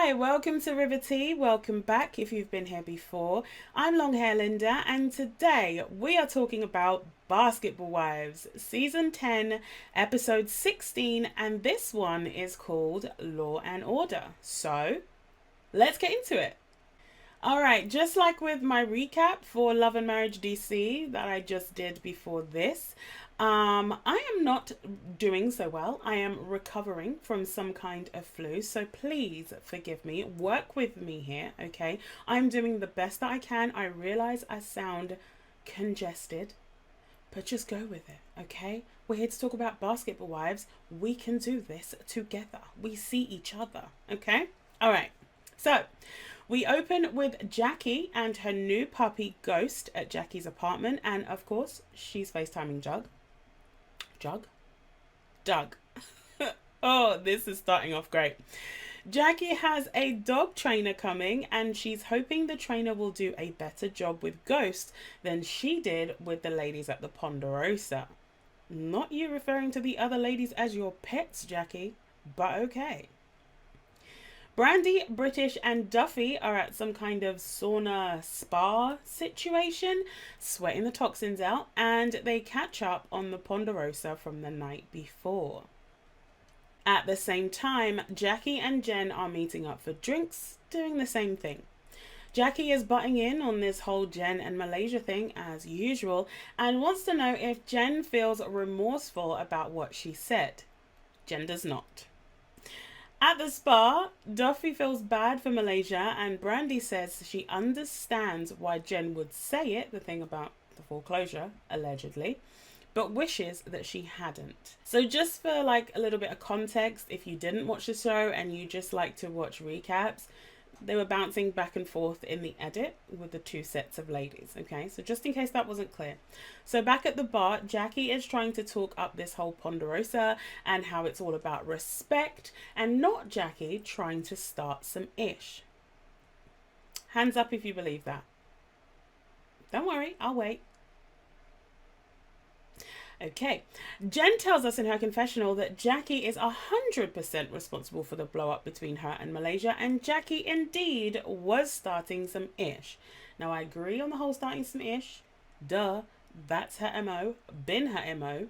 Hi, welcome to Rivetea. Welcome back if you've been here before. I'm Longhair Linda, and today we are talking about Basketball Wives, Season 10, Episode 16, and this one is called Law and Order. So, let's get into it. Alright, just like with my recap for Love and Marriage DC that I just did before this, I am not doing so well. I am recovering from some kind of flu, so please forgive me. Work with me here, okay? I'm doing the best that I can. I realize I sound congested, but just go with it, okay? We're here to talk about Basketball Wives. We can do this together. We see each other, okay? All right, so we open with Jackie and her new puppy Ghost at Jackie's apartment, and of course, she's FaceTiming Doug. Oh, this is starting off great. Jackie has a dog trainer coming, and she's hoping the trainer will do a better job with Ghost than she did with the ladies at the Ponderosa. Not you referring to the other ladies as your pets, Jackie, but okay. Brandy, British, and Duffy are at some kind of sauna spa situation, sweating the toxins out, and they catch up on the Ponderosa from the night before. At the same time, Jackie and Jen are meeting up for drinks, doing the same thing. Jackie is butting in on this whole Jen and Malaysia thing as usual, and wants to know if Jen feels remorseful about what she said. Jen does not. At the spa, Duffy feels bad for Malaysia, and Brandy says she understands why Jen would say it, the thing about the foreclosure, allegedly, but wishes that she hadn't. So just for like a little bit of context, if you didn't watch the show and you just like to watch recaps, they were bouncing back and forth in the edit with the two sets of ladies, okay? So just in case that wasn't clear. So back at the bar, Jackie is trying to talk up this whole Ponderosa and how it's all about respect, and not Jackie trying to start some ish. Hands up if you believe that. Don't worry, I'll wait. Okay, Jen tells us in her confessional that Jackie is 100% responsible for the blow up between her and Malaysia, and Jackie indeed was starting some ish. Now I agree on the whole starting some ish. Duh, that's her MO, been her MO.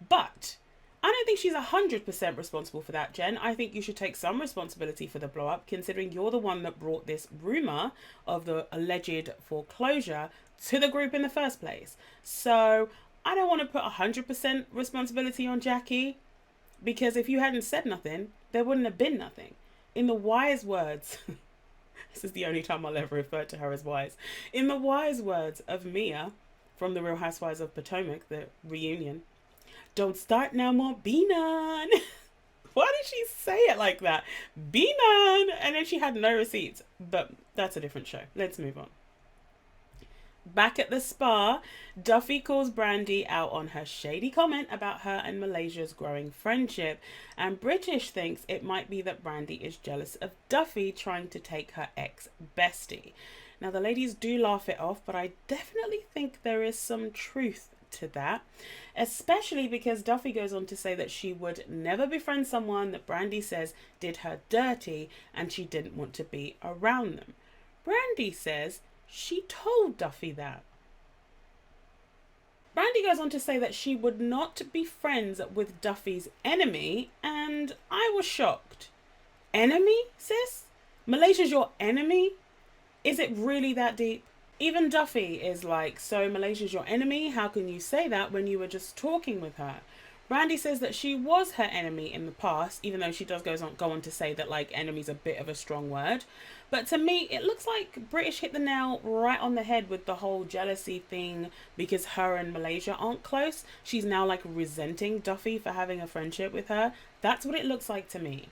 But I don't think she's 100% responsible for that, Jen. I think you should take some responsibility for the blow up, considering you're the one that brought this rumor of the alleged foreclosure to the group in the first place. So I don't want to put 100% responsibility on Jackie, because if you hadn't said nothing, there wouldn't have been nothing. In the wise words, this is the only time I'll ever refer to her as wise. In the wise words of Mia from The Real Housewives of Potomac, the reunion, don't start now more, be none. Why did she say it like that? Be none. And then she had no receipts. But that's a different show. Let's move on. Back at the spa, Duffy calls Brandy out on her shady comment about her and Malaysia's growing friendship, and British thinks it might be that Brandy is jealous of Duffy trying to take her ex-bestie. Now the ladies do laugh it off, but I definitely think there is some truth to that, especially because Duffy goes on to say that she would never befriend someone that Brandy says did her dirty and she didn't want to be around them. Brandy says she told Duffy that. Brandy goes on to say that she would not be friends with Duffy's enemy, and I was shocked. Enemy, sis? Malaysia's your enemy? Is it really that deep? Even Duffy is like, so Malaysia's your enemy? How can you say that when you were just talking with her? Brandy says that she was her enemy in the past, even though she does go on to say that like enemy's a bit of a strong word. But to me, it looks like British hit the nail right on the head with the whole jealousy thing, because her and Malaysia aren't close. She's now like resenting Duffy for having a friendship with her. That's what it looks like to me.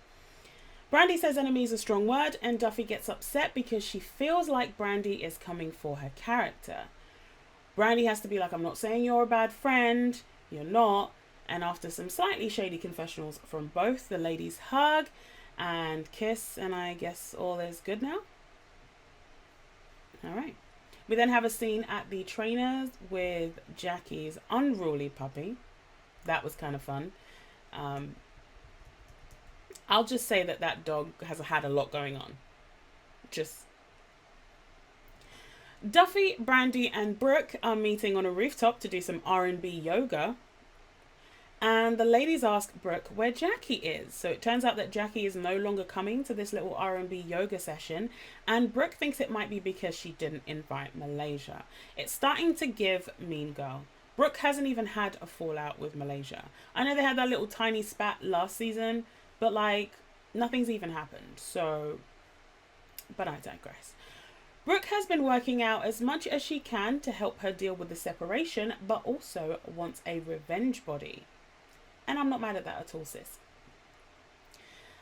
Brandy says enemy is a strong word, and Duffy gets upset because she feels like Brandy is coming for her character. Brandy has to be like, I'm not saying you're a bad friend, you're not. And after some slightly shady confessionals from both, the ladies hug and kiss, and I guess all is good now. All right. We then have a scene at the trainers with Jackie's unruly puppy. That was kind of fun. I'll just say that that dog has had a lot going on. Just Duffy, Brandy, and Brooke are meeting on a rooftop to do some R&B yoga. And the ladies ask Brooke where Jackie is. So it turns out that Jackie is no longer coming to this little R&B yoga session. And Brooke thinks it might be because she didn't invite Malaysia. It's starting to give Mean Girl. Brooke hasn't even had a fallout with Malaysia. I know they had that little tiny spat last season, but like nothing's even happened. So, but I digress. Brooke has been working out as much as she can to help her deal with the separation, but also wants a revenge body. And I'm not mad at that at all, sis.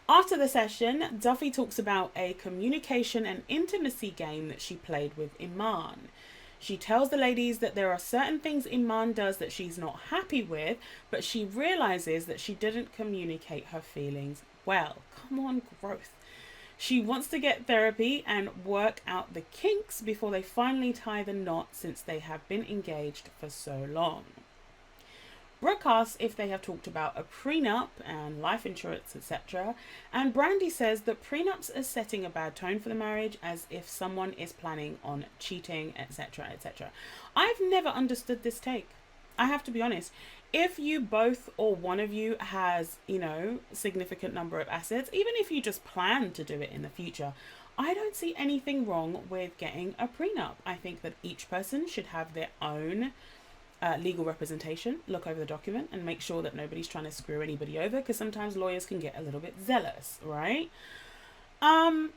After the session, Duffy talks about a communication and intimacy game that she played with Iman. She tells the ladies that there are certain things Iman does that she's not happy with, but she realizes that she didn't communicate her feelings well. Come on, growth. She wants to get therapy and work out the kinks before they finally tie the knot, since they have been engaged for so long. Brooke asks if they have talked about a prenup and life insurance, etc. And Brandy says that prenups are setting a bad tone for the marriage, as if someone is planning on cheating, etc., etc. I've never understood this take. I have to be honest. If you both or one of you has, significant number of assets, even if you just plan to do it in the future, I don't see anything wrong with getting a prenup. I think that each person should have their own legal representation, look over the document and make sure that nobody's trying to screw anybody over, because sometimes lawyers can get a little bit zealous, right? I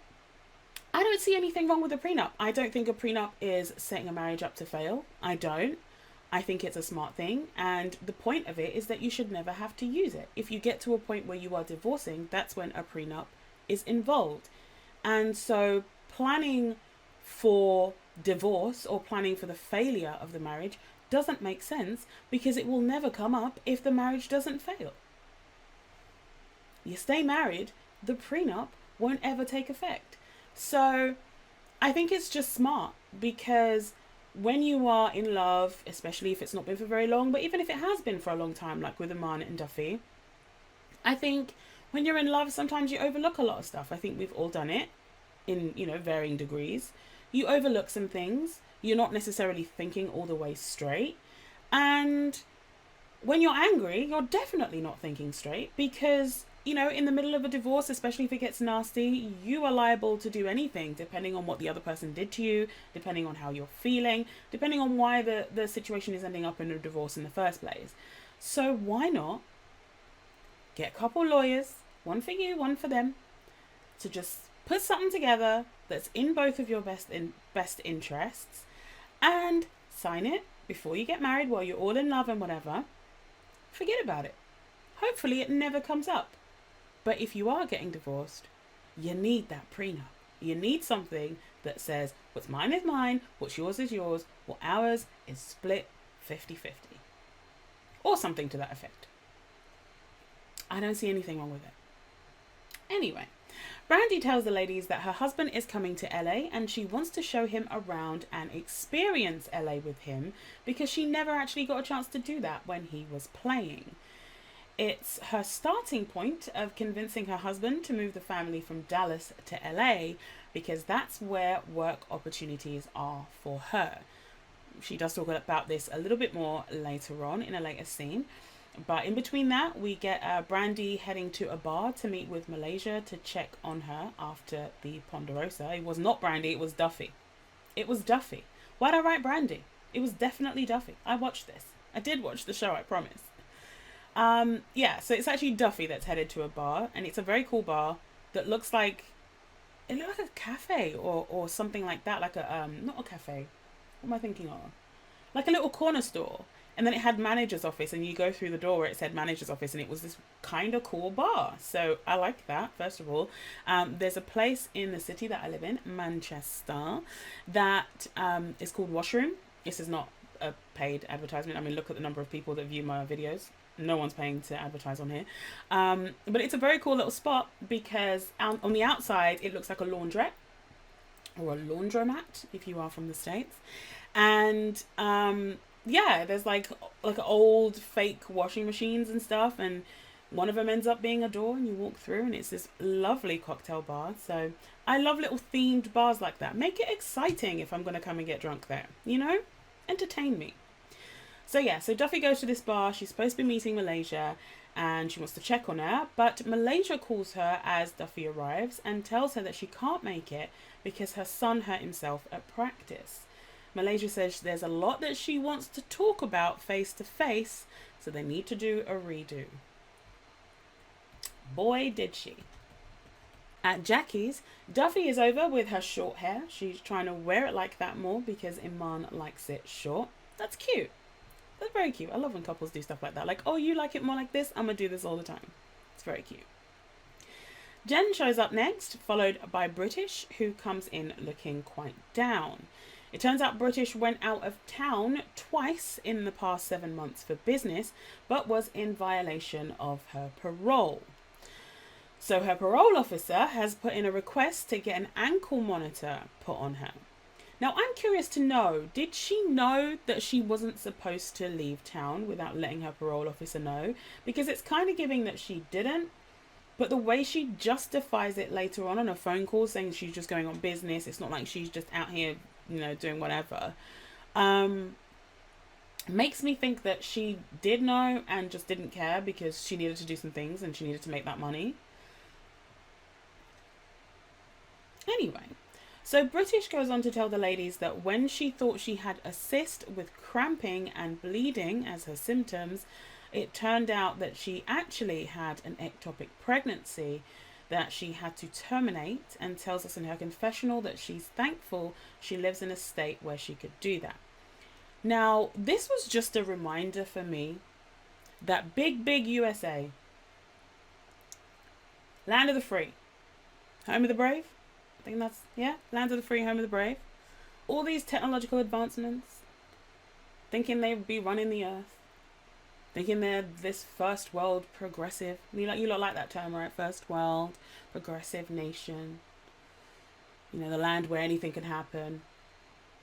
don't see anything wrong with a prenup. I don't think a prenup is setting a marriage up to fail. I don't. I think it's a smart thing, and the point of it is that you should never have to use it. If you get to a point where you are divorcing, that's when a prenup is involved. And so planning for divorce or planning for the failure of the marriage doesn't make sense, because it will never come up if the marriage doesn't fail. You stay married, the prenup won't ever take effect. So I think it's just smart, because when you are in love, especially if it's not been for very long, but even if it has been for a long time, like with Iman and Duffy, I think when you're in love, sometimes you overlook a lot of stuff. I think we've all done it in, varying degrees. You overlook some things. You're not necessarily thinking all the way straight. And when you're angry, you're definitely not thinking straight, because, in the middle of a divorce, especially if it gets nasty, you are liable to do anything, depending on what the other person did to you, depending on how you're feeling, depending on why the situation is ending up in a divorce in the first place. So why not get a couple lawyers, one for you, one for them, to just put something together that's in both of your best interests, and sign it before you get married, while you're all in love and whatever. Forget about it. Hopefully it never comes up. But if you are getting divorced, you need that prenup. You need something that says, what's mine is mine, what's yours is yours, what ours is split 50-50. Or something to that effect. I don't see anything wrong with it. Anyway, Brandy tells the ladies that her husband is coming to LA, and she wants to show him around and experience LA with him, because she never actually got a chance to do that when he was playing. It's her starting point of convincing her husband to move the family from Dallas to LA, because that's where work opportunities are for her. She does talk about this a little bit more later on in a later scene. But in between that, we get Brandy heading to a bar to meet with Malaysia to check on her after the Ponderosa. It was not Brandy, it was Duffy. It was Duffy. Why'd I write Brandy? It was definitely Duffy. I watched this. I did watch the show, I promise. So it's actually Duffy that's headed to a bar, and it's a very cool bar that looks like a cafe or something like that, like not a cafe. What am I thinking of? Like a little corner store. And then it had manager's office, and you go through the door where it said manager's office, and it was this kind of cool bar. So I like that, first of all. There's a place in the city that I live in, Manchester, that is called Washroom. This is not a paid advertisement. I mean, look at the number of people that view my videos. No one's paying to advertise on here. But it's a very cool little spot, because on the outside, it looks like a laundrette, or a laundromat, if you are from the States. And there's like old fake washing machines and stuff, and One of them ends up being a door, and you walk through, and it's this lovely cocktail bar. So I love little themed bars like that. Make it exciting if I'm going to come and get drunk there, you know? Entertain me. So yeah, so Duffy goes to this bar. She's supposed to be meeting Malaysia, and she wants to check on her, but Malaysia calls her as Duffy arrives and tells her that she can't make it because her son hurt himself at practice. Malaysia says there's a lot that she wants to talk about face to face, so they need to do a redo. Boy, did she. At Jackie's, Duffy is over with her short hair. She's trying to wear it like that more because Iman likes it short. That's cute. That's very cute. I love when couples do stuff like that. Like, oh, you like it more like this? I'm going to do this all the time. It's very cute. Jen shows up next, followed by Brittish, who comes in looking quite down. It turns out Brittish went out of town twice in the past 7 months for business, but was in violation of her parole. So her parole officer has put in a request to get an ankle monitor put on her. Now, I'm curious to know, did she know that she wasn't supposed to leave town without letting her parole officer know? Because it's kind of giving that she didn't, but the way she justifies it later on a phone call saying she's just going on business, it's not like she's just out here, you know, doing whatever, makes me think that she did know and just didn't care because she needed to do some things and she needed to make that money. Anyway, so Brittish goes on to tell the ladies that when she thought she had a cyst with cramping and bleeding as her symptoms, it turned out that she actually had an ectopic pregnancy that she had to terminate, and tells us in her confessional that she's thankful she lives in a state where she could do that. Now, this was just a reminder for me that big USA, land of the free, home of the brave, I think that's, yeah, land of the free, home of the brave. All these technological advancements, thinking they'd be running the earth, thinking they're this first world progressive. You lot like that term, right? First world progressive nation. You know, the land where anything can happen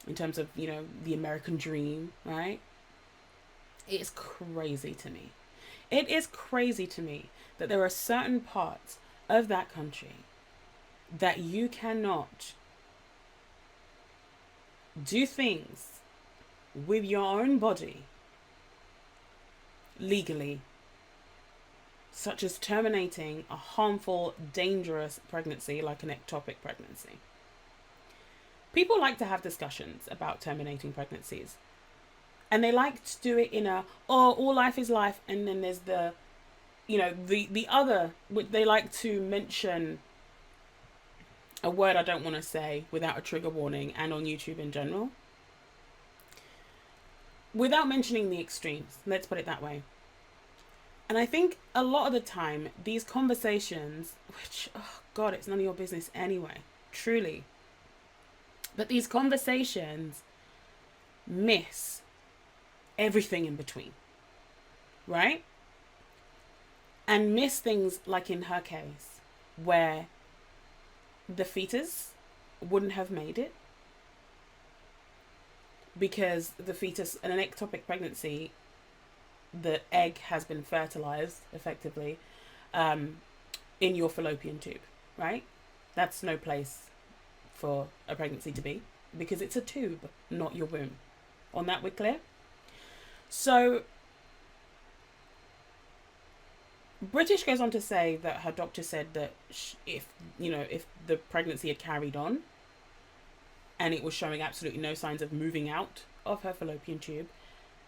in terms of, you know, the American dream, right? It's crazy to me. It is crazy to me that there are certain parts of that country that you cannot do things with your own body legally, such as terminating a harmful, dangerous pregnancy like an ectopic pregnancy. People like to have discussions about terminating pregnancies, and they like to do it in a, oh, all life is life, and then there's the, you know, the other, they like to mention a word I don't want to say without a trigger warning, and on YouTube in general, without mentioning the extremes, let's put it that way. And I think a lot of the time, these conversations, which, oh God, it's none of your business anyway, truly, but these conversations miss everything in between, right? And miss things like in her case, where the fetus wouldn't have made it because the fetus, in an ectopic pregnancy, the egg has been fertilized effectively in your fallopian tube, right? That's no place for a pregnancy to be because it's a tube, not your womb. On that we're clear? So Brittish goes on to say that her doctor said that if the pregnancy had carried on and it was showing absolutely no signs of moving out of her fallopian tube,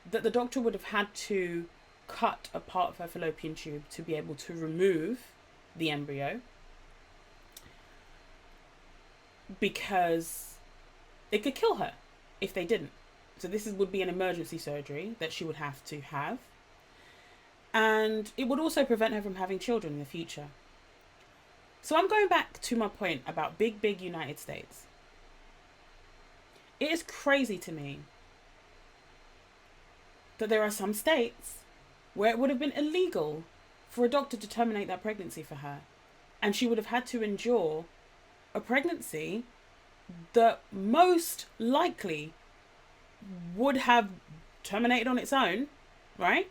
that the doctor would have had to cut a part of her fallopian tube to be able to remove the embryo, because it could kill her if they didn't. So this would be an emergency surgery that she would have to have. And it would also prevent her from having children in the future. So I'm going back to my point about big United States. It is crazy to me that there are some states where it would have been illegal for a doctor to terminate that pregnancy for her. And she would have had to endure a pregnancy that most likely would have terminated on its own, right?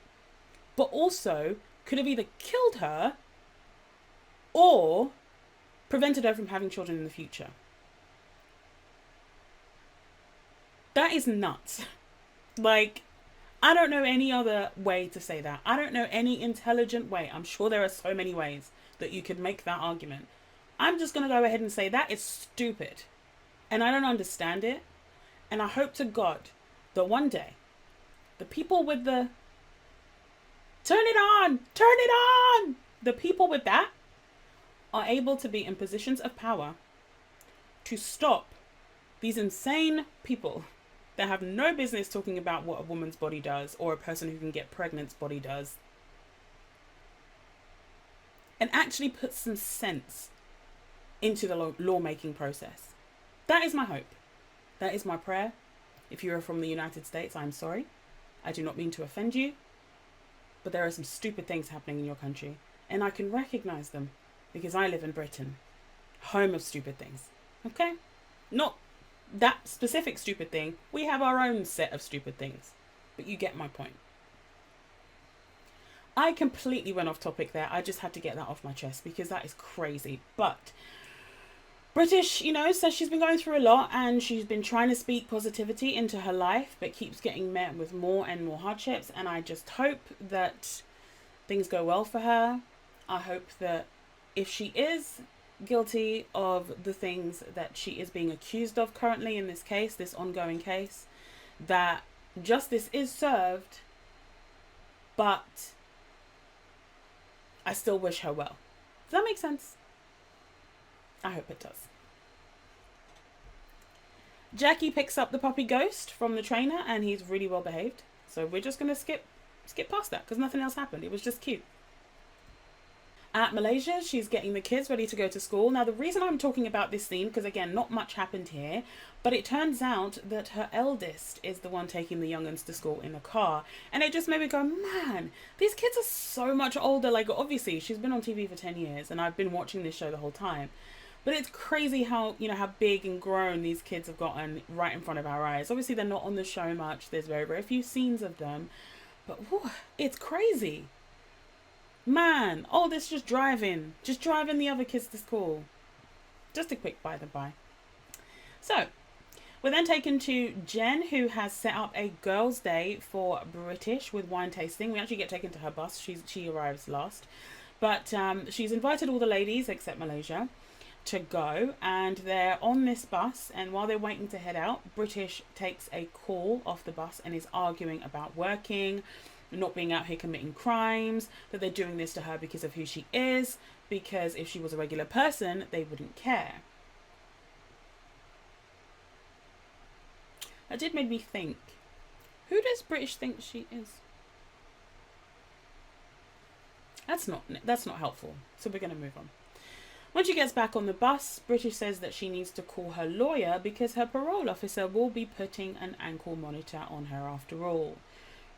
But also could have either killed her or prevented her from having children in the future. That is nuts. Like, I don't know any other way to say that. I don't know any intelligent way. I'm sure there are so many ways that you could make that argument. I'm just going to go ahead and say that is stupid. And I don't understand it. And I hope to God that one day the people with the turn it on, the people with that are able to be in positions of power to stop these insane people that have no business talking about what a woman's body does or a person who can get pregnant's body does, and actually put some sense into the lawmaking process. That is my hope. That is my prayer. If you are from the United States, I'm sorry. I do not mean to offend you, but there are some stupid things happening in your country, and I can recognize them because I live in Britain, home of stupid things. Okay? Not that specific stupid thing. We have our own set of stupid things, but you get my point. I completely went off topic there. I just had to get that off my chest because that is crazy. But Brittish, says she's been going through a lot and she's been trying to speak positivity into her life, but keeps getting met with more and more hardships. And I just hope that things go well for her. I hope that if she is guilty of the things that she is being accused of currently in this case, this ongoing case, that justice is served, but I still wish her well. Does that make sense? I hope it does. Jackie picks up the puppy Ghost from the trainer and he's really well behaved. So we're just going to skip past that because nothing else happened. It was just cute. At Malaysia, she's getting the kids ready to go to school. Now, the reason I'm talking about this scene, because again, not much happened here, but it turns out that her eldest is the one taking the young'uns to school in the car. And it just made me go, man, these kids are so much older. Like, obviously, she's been on TV for 10 years and I've been watching this show the whole time. But it's crazy how, how big and grown these kids have gotten right in front of our eyes. Obviously, they're not on the show much. There's very, very few scenes of them. But whew, it's crazy. Man, all this just driving the other kids to school. Just a quick by the by. So, we're then taken to Jen, who has set up a girls' day for Brittish with wine tasting. We actually get taken to her bus. She arrives last. But she's invited all the ladies, except Malaysia, to go. And they're on this bus. And while they're waiting to head out, Brittish takes a call off the bus and is arguing about working, not being out here committing crimes, that they're doing this to her because of who she is, because if she was a regular person, they wouldn't care. That did make me think, who does Brittish think she is? That's not helpful, so we're going to move on. When she gets back on the bus, Brittish says that she needs to call her lawyer because her parole officer will be putting an ankle monitor on her after all.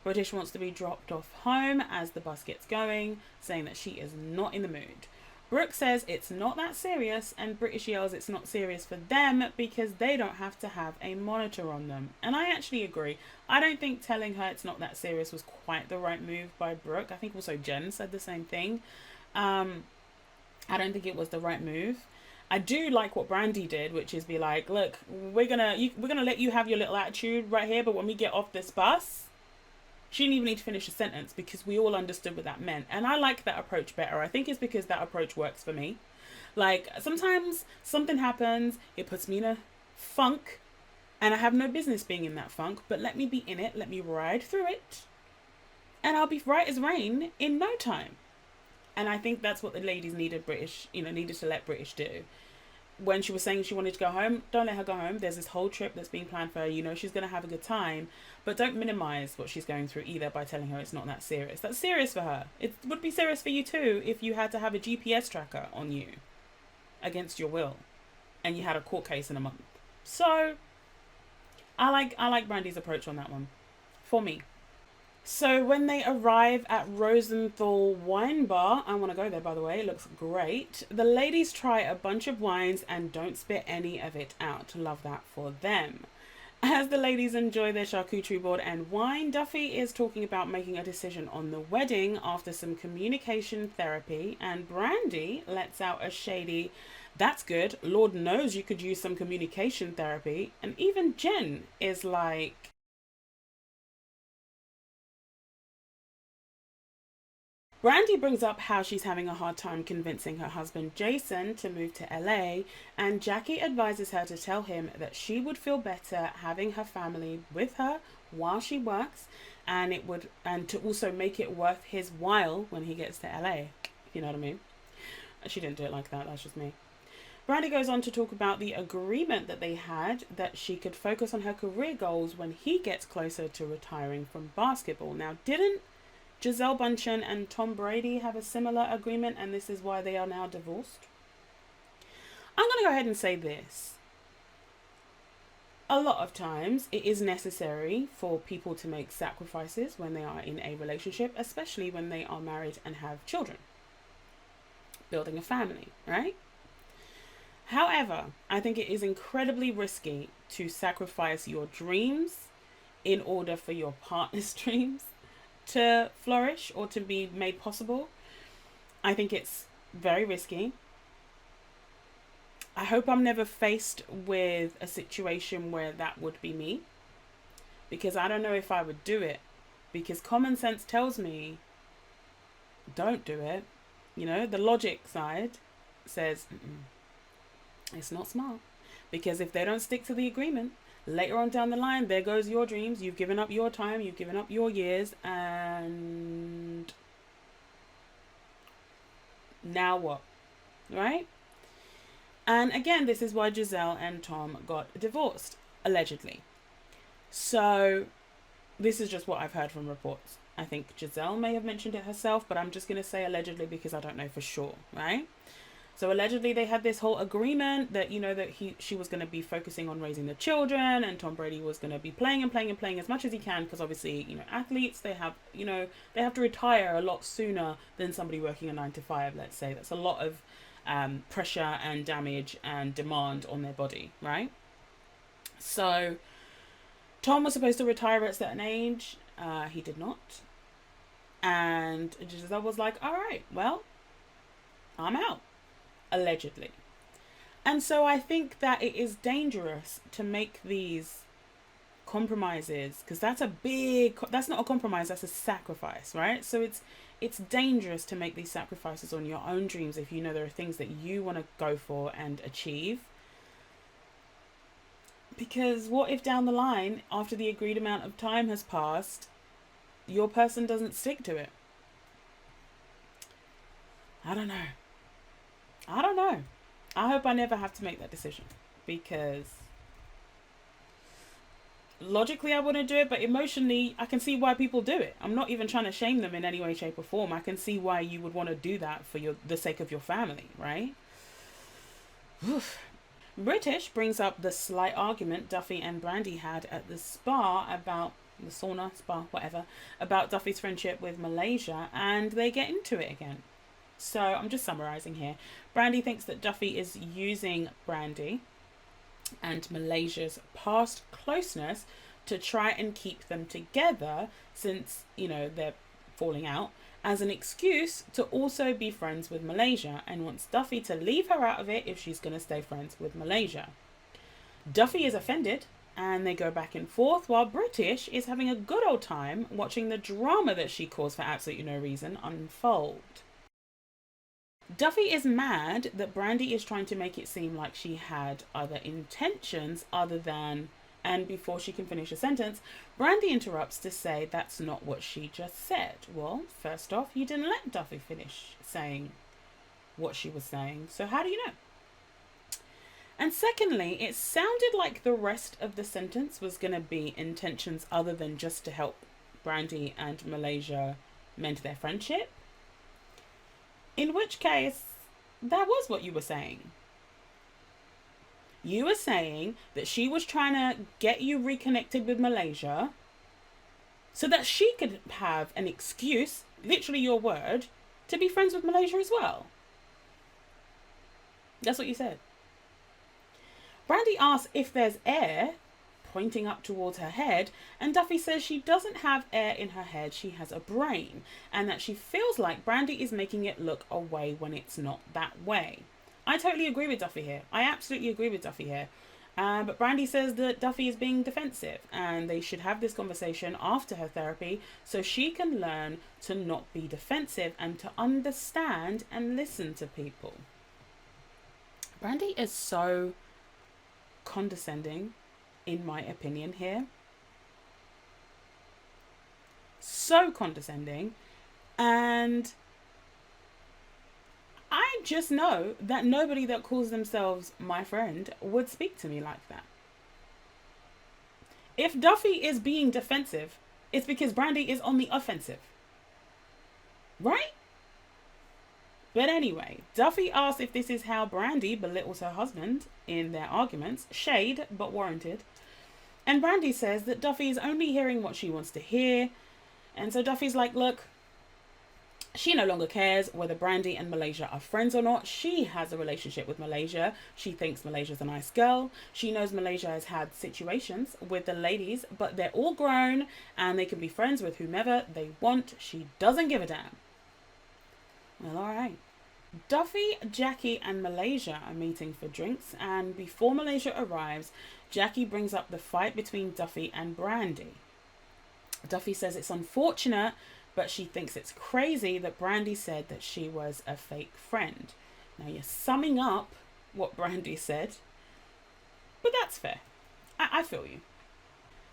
Brittish wants to be dropped off home as the bus gets going, saying that she is not in the mood. Brooke says it's not that serious, and Brittish yells it's not serious for them because they don't have to have a monitor on them. And I actually agree. I don't think telling her it's not that serious was quite the right move by Brooke. I think also Jen said the same thing. I don't think it was the right move. I do like what Brandy did, which is be like, look, we're gonna let you have your little attitude right here, but when we get off this bus, she didn't even need to finish a sentence because we all understood what that meant. And I like that approach better. I think it's because that approach works for me. Like, sometimes something happens, it puts me in a funk, and I have no business being in that funk, but let me be in it, let me ride through it, and I'll be right as rain in no time. And I think that's what the ladies needed to let Brittish do. When she was saying she wanted to go home, don't let her go home. There's this whole trip that's being planned for her. She's going to have a good time. But don't minimize what she's going through either by telling her it's not that serious. That's serious for her. It would be serious for you too if you had to have a GPS tracker on you against your will and you had a court case in a month. So I like Brandy's approach on that one. For me. So when they arrive at Rosenthal Wine Bar, I want to go there by the way, it looks great. The ladies try a bunch of wines and don't spit any of it out. Love that for them. As the ladies enjoy their charcuterie board and wine, Duffy is talking about making a decision on the wedding after some communication therapy, and Brandy lets out a shady, "That's good. Lord knows you could use some communication therapy." And even Jen is like, Brandy brings up how she's having a hard time convincing her husband Jason to move to LA, and Jackie advises her to tell him that she would feel better having her family with her while she works, and to also make it worth his while when he gets to LA. You know what I mean? She didn't do it like that, that's just me. Brandy goes on to talk about the agreement that they had that she could focus on her career goals when he gets closer to retiring from basketball. Now, didn't Gisele Bündchen and Tom Brady have a similar agreement, and this is why they are now divorced? I'm going to go ahead and say this. A lot of times it is necessary for people to make sacrifices when they are in a relationship, especially when they are married and have children, building a family, right? However, I think it is incredibly risky to sacrifice your dreams in order for your partner's dreams to flourish or to be made possible. I think it's very risky. I hope I'm never faced with a situation where that would be me, because I don't know if I would do it, because common sense tells me don't do it. You know, the logic side says it's not smart, because if they don't stick to the agreement, later on down the line, there goes your dreams. You've given up your time, you've given up your years, and now what? Right? And again, this is why Gisele and Tom got divorced, allegedly. So this is just what I've heard from reports. I think Gisele may have mentioned it herself, but I'm just going to say allegedly because I don't know for sure, right? So allegedly they had this whole agreement that, you know, that she was going to be focusing on raising the children, and Tom Brady was going to be playing and playing and playing as much as he can, because obviously, you know, athletes, they have to retire a lot sooner than somebody working a 9 to 5, let's say. That's a lot of pressure and damage and demand on their body, right? So Tom was supposed to retire at a certain age. He did not. And Gisele was like, all right, well, I'm out. Allegedly. And so I think that it is dangerous to make these compromises, because that's not a compromise, that's a sacrifice, right? So it's dangerous to make these sacrifices on your own dreams if you know there are things that you want to go for and achieve. Because what if down the line, after the agreed amount of time has passed, your person doesn't stick to it? I don't know. I hope I never have to make that decision, because logically I wouldn't do it, but emotionally I can see why people do it. I'm not even trying to shame them in any way, shape or form. I can see why you would want to do that for the sake of your family, right? British brings up the slight argument Duffy and Brandy had at the spa about the sauna, spa, whatever, about Duffy's friendship with Malaysia, and they get into it again. So I'm just summarising here. Brandy thinks that Duffy is using Brandy and Malaysia's past closeness to try and keep them together, since, you know, they're falling out, as an excuse to also be friends with Malaysia, and wants Duffy to leave her out of it if she's going to stay friends with Malaysia. Duffy is offended, and they go back and forth, while British is having a good old time watching the drama that she caused for absolutely no reason unfold. Duffy is mad that Brandy is trying to make it seem like she had other intentions other than, and before she can finish a sentence, Brandy interrupts to say that's not what she just said. Well, first off, you didn't let Duffy finish saying what she was saying, so how do you know? And secondly, it sounded like the rest of the sentence was going to be intentions other than just to help Brandy and Malaysia mend their friendship. In which case, that was what you were saying. You were saying that she was trying to get you reconnected with Malaysia so that she could have an excuse, literally your word, to be friends with Malaysia as well. That's what you said. Brandy asks if there's air. pointing up towards her head, and Duffy says she doesn't have air in her head, she has a brain, and that she feels like Brandy is making it look away when it's not that way. I totally agree with Duffy here. I absolutely agree with Duffy here. But Brandy says that Duffy is being defensive and they should have this conversation after her therapy so she can learn to not be defensive and to understand and listen to people. Brandy is so condescending, in my opinion here. So condescending. And I just know that nobody that calls themselves my friend would speak to me like that. If Duffy is being defensive, it's because Brandy is on the offensive. Right? But anyway, Duffy asks if this is how Brandy belittles her husband in their arguments. Shade, but warranted. And Brandy says that Duffy is only hearing what she wants to hear. And so Duffy's like, look, she no longer cares whether Brandy and Malaysia are friends or not. She has a relationship with Malaysia. She thinks Malaysia's a nice girl. She knows Malaysia has had situations with the ladies, but they're all grown and they can be friends with whomever they want. She doesn't give a damn. Well, all right. Duffy, Jackie and Malaysia are meeting for drinks, and before Malaysia arrives, Jackie brings up the fight between Duffy and Brandy. Duffy says it's unfortunate, but she thinks it's crazy that Brandy said that she was a fake friend. Now you're summing up what Brandy said, but that's fair. I feel you.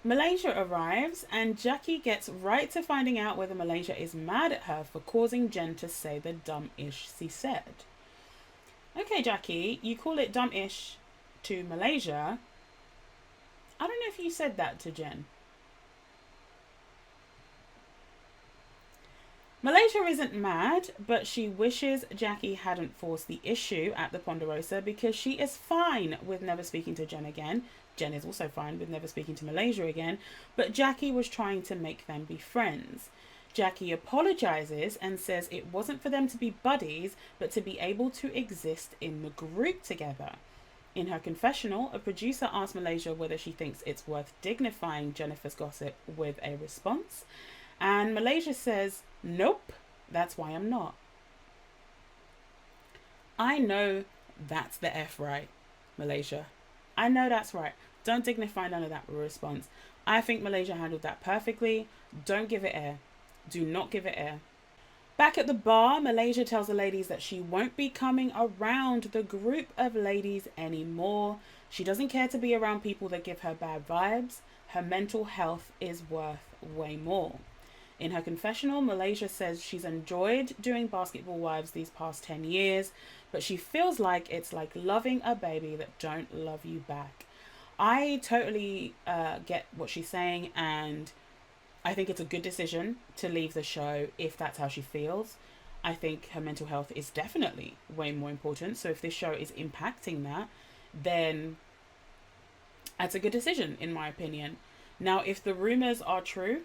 Malaysia arrives and Jackie gets right to finding out whether Malaysia is mad at her for causing Jen to say the dumb-ish she said. Okay, Jackie, you call it dumb-ish to Malaysia. I don't know if you said that to Jen. Malaysia isn't mad, but she wishes Jackie hadn't forced the issue at the Ponderosa because she is fine with never speaking to Jen again. Jen is also fine with never speaking to Malaysia again, but Jackie was trying to make them be friends. Jackie apologizes and says it wasn't for them to be buddies, but to be able to exist in the group together. In her confessional, a producer asks Malaysia whether she thinks it's worth dignifying Jennifer's gossip with a response, and Malaysia says, nope, that's why I'm not. I know that's the F right, Malaysia. I know that's right. Don't dignify none of that response. I think Malaysia handled that perfectly. Don't give it air. Do not give it air. Back at the bar, Malaysia tells the ladies that she won't be coming around the group of ladies anymore. She doesn't care to be around people that give her bad vibes. Her mental health is worth way more. In her confessional, Malaysia says she's enjoyed doing Basketball Wives these past 10 years, but she feels like it's like loving a baby that don't love you back. I totally get what she's saying, and I think it's a good decision to leave the show if that's how she feels. I think her mental health is definitely way more important, so if this show is impacting that, then that's a good decision, in my opinion. Now, if the rumors are true,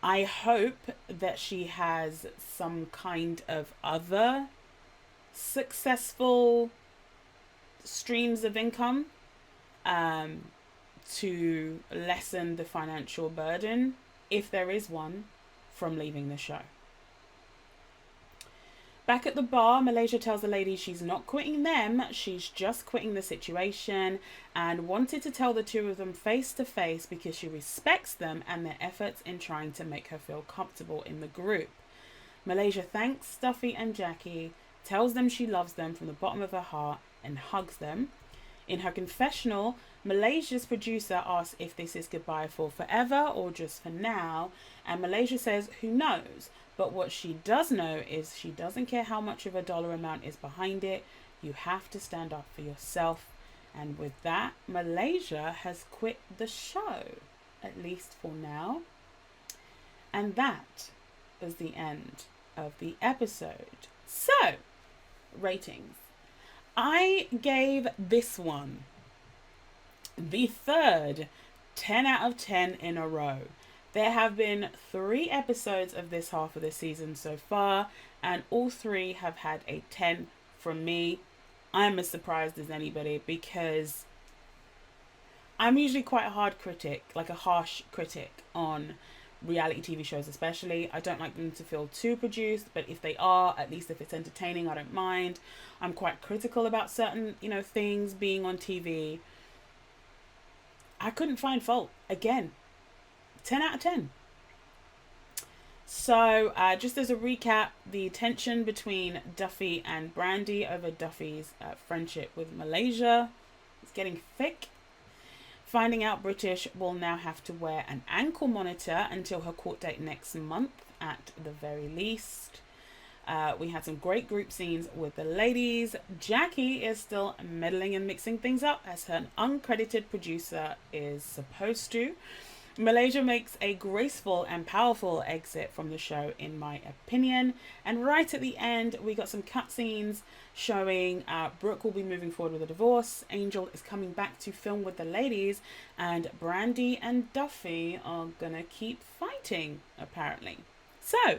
I hope that she has some kind of other successful streams of income to lessen the financial burden, if there is one, from leaving the show. Back at the bar, Malaysia tells the ladies she's not quitting them, she's just quitting the situation, and wanted to tell the two of them face to face because she respects them and their efforts in trying to make her feel comfortable in the group. Malaysia thanks Duffy and Jackie, tells them she loves them from the bottom of her heart, and hugs them. In her confessional, Malaysia's producer asks if this is goodbye for forever or just for now, and Malaysia says who knows. But what she does know is she doesn't care how much of a dollar amount is behind it. You have to stand up for yourself. And with that, Malaysia has quit the show, at least for now. And that is the end of the episode. So, ratings. I gave this one the third 10 out of 10 in a row. There have been 3 episodes of this half of the season so far, and all 3 have had a 10 from me. I'm as surprised as anybody because I'm usually quite a hard critic, like a harsh critic on reality TV shows especially. I don't like them to feel too produced, but if they are, at least if it's entertaining, I don't mind. I'm quite critical about certain, things being on TV. I couldn't find fault. Again, 10 out of 10. So, just as a recap, the tension between Duffey and Brandy over Duffey's friendship with Malaysia is getting thick. Finding out Brittish will now have to wear an ankle monitor until her court date next month, at the very least. We had some great group scenes with the ladies. Jackie is still meddling and mixing things up, as her uncredited producer is supposed to. Malaysia makes a graceful and powerful exit from the show, in my opinion. And right at the end, we got some cutscenes showing Brooke will be moving forward with a divorce. Angel is coming back to film with the ladies. And Brandy and Duffey are gonna keep fighting, apparently. So,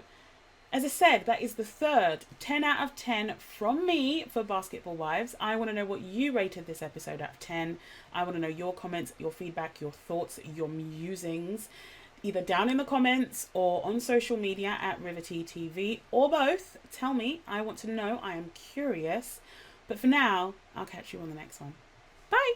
as I said, that is the third 10 out of 10 from me for Basketball Wives. I want to know what you rated this episode out of 10. I want to know your comments, your feedback, your thoughts, your musings, either down in the comments or on social media at Rivetea TV, or both. Tell me. I want to know. I am curious. But for now, I'll catch you on the next one. Bye!